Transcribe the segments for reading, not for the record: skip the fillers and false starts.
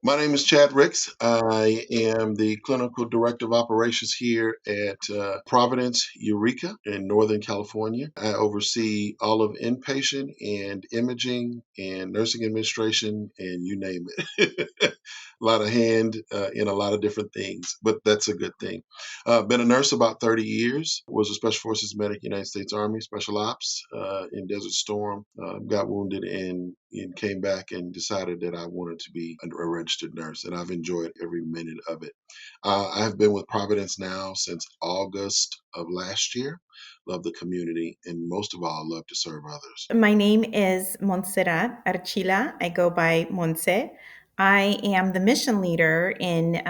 My name is Chad Ricks. I am the Clinical Director of Operations here at Providence, Eureka in Northern California. I oversee all of inpatient and imaging and nursing administration and you name it. A lot of hand in a lot of different things, but that's a good thing. Been a nurse about 30 years, was a Special Forces medic, United States Army, Special Ops in Desert Storm, got wounded and came back and decided that I wanted to be a registered nurse, and I've enjoyed every minute of it. I have been with Providence now since August of last year. Love the community, and most of all, love to serve others. My name is Montserrat Archila. I go by Monse. I am the mission leader in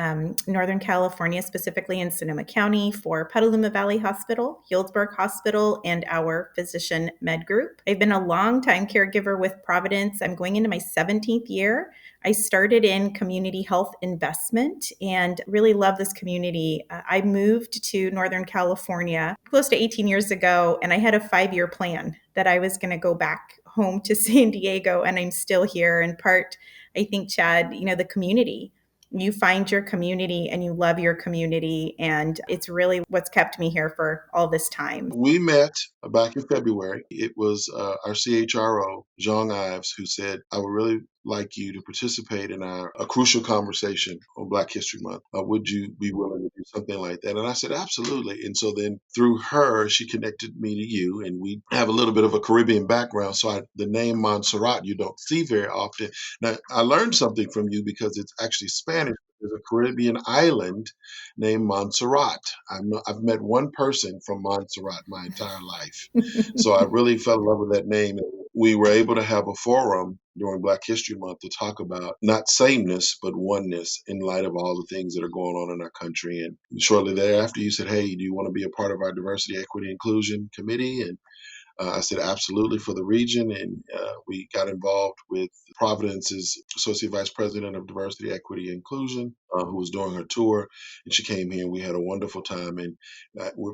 Northern California, specifically in Sonoma County for Petaluma Valley Hospital, Healdsburg Hospital, and our physician med group. I've been a long-time caregiver with Providence. I'm going into my 17th year. I started in community health investment and really love this community. I moved to Northern California close to 18 years ago, and I had a 5-year plan that I was going to go back home to San Diego, and I'm still here. In part, I think, Chad, the community. You find your community and you love your community, and it's really what's kept me here for all this time. We met back in February. It was our CHRO, Jean Ives, who said, I would really like you to participate in a crucial conversation on Black History Month. Would you be willing to do something like that? And I said, absolutely. And so then through her, she connected me to you, and we have a little bit of a Caribbean background. So the name Montserrat, you don't see very often. Now, I learned something from you because it's actually Spanish. There's a Caribbean island named Montserrat. I've met one person from Montserrat my entire life. So I really fell in love with that name. We were able to have a forum during Black History Month to talk about not sameness, but oneness in light of all the things that are going on in our country. And shortly thereafter, you said, hey, do you want to be a part of our diversity, equity, inclusion committee? And I said, absolutely, for the region. And we got involved with Providence's Associate Vice President of Diversity, Equity, Inclusion, who was doing her tour. And she came here and we had a wonderful time. And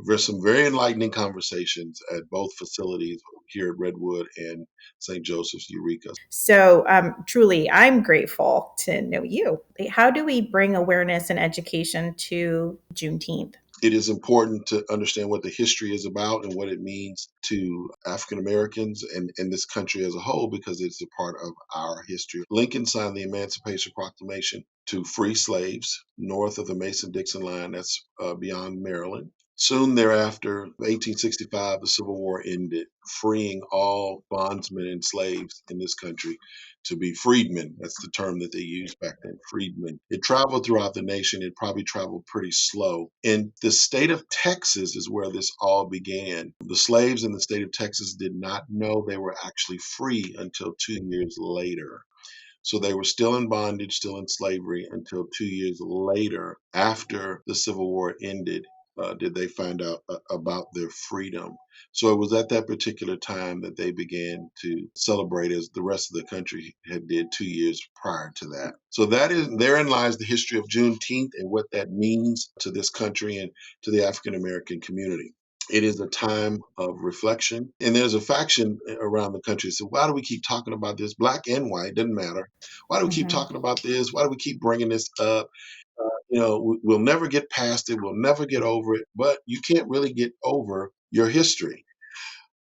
there's some very enlightening conversations at both facilities here at Redwood and St. Joseph's, Eureka. So, truly, I'm grateful to know you. How do we bring awareness and education to Juneteenth? It is important to understand what the history is about and what it means to African Americans and this country as a whole, because it's a part of our history. Lincoln signed the Emancipation Proclamation to free slaves north of the Mason-Dixon line, that's beyond Maryland. Soon thereafter, 1865, the Civil War ended, freeing all bondsmen and slaves in this country to be freedmen. That's the term that they used back then, freedmen. It traveled throughout the nation. It probably traveled pretty slow. In the state of Texas is where this all began. The slaves in the state of Texas did not know they were actually free until 2 years later. So they were still in bondage, still in slavery until 2 years later, after the Civil War ended, did they find out about their freedom. So it was at that particular time that they began to celebrate as the rest of the country had did 2 years prior to that. So therein lies the history of Juneteenth and what that means to this country and to the African American community. It is a time of reflection. And there's a faction around the country. So why do we keep talking about this? Black and white, doesn't matter. Why do we keep Mhm. talking about this? Why do we keep bringing this up? We'll never get past it. We'll never get over it. But you can't really get over your history.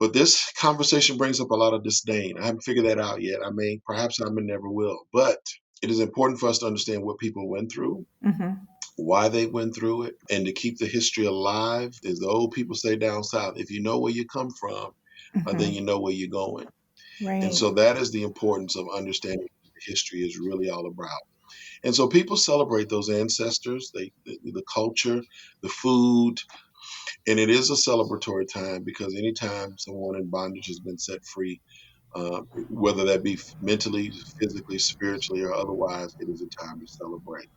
But this conversation brings up a lot of disdain. I haven't figured that out yet. Perhaps I never will. But it is important for us to understand what people went through, Mhm. why they went through it, and to keep the history alive. As the old people say down south, if you know where you come from, then you Mhm. know where you're going. And Right. so that is the importance of understanding what the history is really all about. And so people celebrate those ancestors, the culture, the food, and it is a celebratory time because anytime someone in bondage has been set free, whether that be mentally, physically, spiritually, or otherwise, it is a time to celebrate.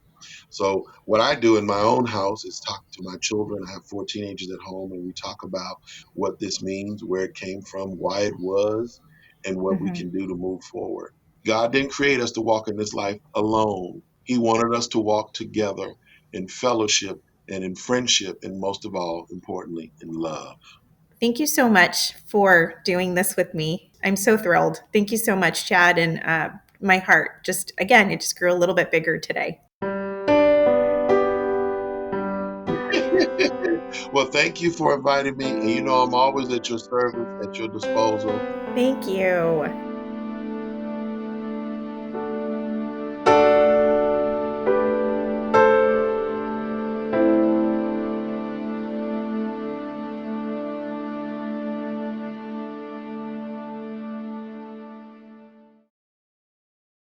So what I do in my own house is talk to my children. I have 4 teenagers at home, and we talk about what this means, where it came from, why it was, and what we can Mhm. do to move forward. God didn't create us to walk in this life alone. He wanted us to walk together in fellowship and in friendship, and most of all, importantly, in love. Thank you so much for doing this with me. I'm so thrilled. Thank you so much, Chad. And my heart just, again, it just grew a little bit bigger today. Well, thank you for inviting me. And I'm always at your service, at your disposal. Thank you.